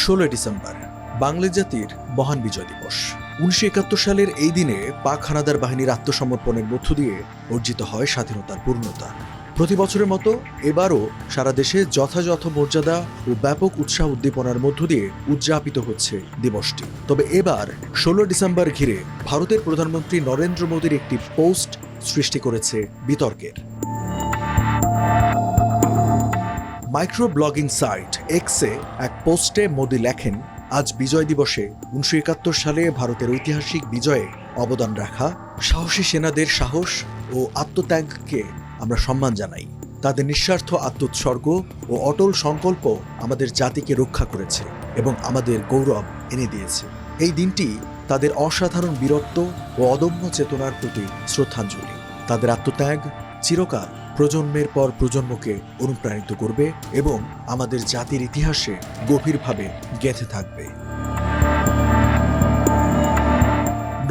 16 December বাঙালি জাতির মহান বিজয় দিবস। 1971 সালের এই দিনে পাক হানাদার বাহিনীর আত্মসমর্পণের মধ্য দিয়ে অর্জিত হয় স্বাধীনতার পূর্ণতা। প্রতি বছরের মতো এবারও সারা দেশে যথাযথ মর্যাদা ও ব্যাপক উৎসাহ উদ্দীপনার মধ্য দিয়ে উদযাপিত হচ্ছে দিবসটি। তবে এবার 16 ডিসেম্বর ঘিরে ভারতের প্রধানমন্ত্রী নরেন্দ্র মোদীর একটি পোস্ট সৃষ্টি করেছে বিতর্কের। মাইক্রো ব্লগিং সাইট এক্সে এক পোস্টে মোদি লেখেন, আজ বিজয় দিবসে 1971 সালে ভারতের ঐতিহাসিক বিজয়ে অবদান রাখা সাহসী সেনাদের সাহস ও আত্মত্যাগকে আমরা সম্মান জানাই। তাদের নিঃস্বার্থ আত্মোৎসর্গ ও অটল সংকল্প আমাদের জাতিকে রক্ষা করেছে এবং আমাদের গৌরব এনে দিয়েছে। এই দিনটি তাদের অসাধারণ বীরত্ব ও অদম্য চেতনার প্রতি শ্রদ্ধাঞ্জলি। তাদের আত্মত্যাগ চিরকাল প্রজন্মের পর প্রজন্মকে অনুপ্রাণিত করবে এবং আমাদের জাতির ইতিহাসে গভীরভাবে গেঁথে থাকবে।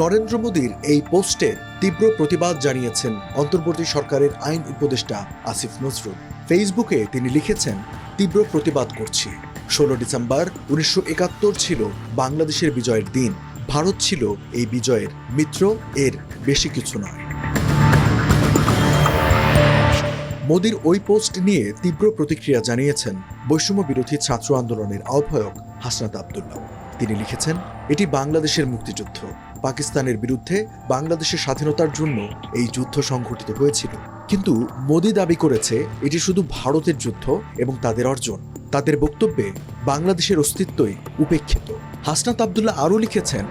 নরেন্দ্র মোদীর এই পোস্টের তীব্র প্রতিবাদ জানিয়েছেন অন্তর্বর্তী সরকারের আইন উপদেষ্টা আসিফ নজরুল। ফেসবুকে তিনি লিখেছেন, তীব্র প্রতিবাদ করছি। 16 ডিসেম্বর 1971 ছিল বাংলাদেশের বিজয়ের দিন। ভারত ছিল এই বিজয়ের মিত্র, এর বেশি কিছু নয়। মোদির ওই পোস্ট নিয়ে তীব্র প্রতিক্রিয়া জানিয়েছেন বৈষম্য বিরোধী ছাত্র আন্দোলনের আহ্বায়ক হাসনাত আব্দুল্লাহ। তিনি লিখেছেন, এটি বাংলাদেশের মুক্তিযুদ্ধ। পাকিস্তানের বিরুদ্ধে বাংলাদেশের স্বাধীনতার জন্য এই যুদ্ধ সংঘটিত হয়েছিল। কিন্তু মোদি দাবি করেছে এটি শুধু ভারতের যুদ্ধ এবং তাদের অর্জন। তাদের বক্তব্যে বাংলাদেশের অস্তিত্বই উপেক্ষিত। হাসনাত আব্দুল্লাহ আরও লিখেছেন,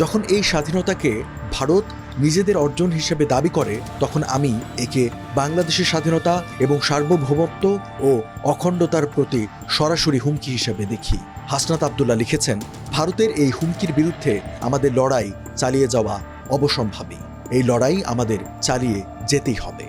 যখন এই স্বাধীনতাকে ভারত নিজেদের অর্জন হিসেবে দাবি করে, তখন আমি একে বাংলাদেশের স্বাধীনতা এবং সার্বভৌমত্ব ও অখণ্ডতার প্রতি সরাসরি হুমকি হিসেবে দেখি। হাসনাত আব্দুল্লাহ লিখেছেন, ভারতের এই হুমকির বিরুদ্ধে আমাদের লড়াই চালিয়ে যাওয়া অবশ্যম্ভাবী। এই লড়াই আমাদের চালিয়ে যেতেই হবে।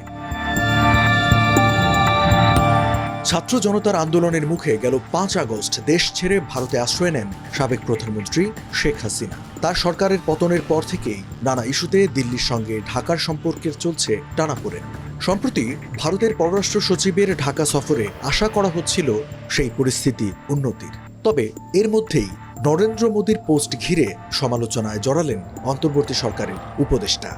ছাত্র জনতার আন্দোলনের মুখে গেল 5 আগস্ট দেশ ছেড়ে ভারতে আশ্রয় নেন সাবেক প্রধানমন্ত্রী শেখ হাসিনা। তার সরকারের পতনের পর থেকেই নানা ইস্যুতে দিল্লির সঙ্গে ঢাকার সম্পর্কের চলছে টানাপোড়েন। সম্প্রতি ভারতের পররাষ্ট্র সচিবের ঢাকা সফরে আশা করা হচ্ছিল সেই পরিস্থিতি উন্নতির। তবে এর মধ্যেই নরেন্দ্র মোদীর পোস্ট ঘিরে সমালোচনায় জড়ালেন অন্তর্বর্তী সরকারের উপদেষ্টা।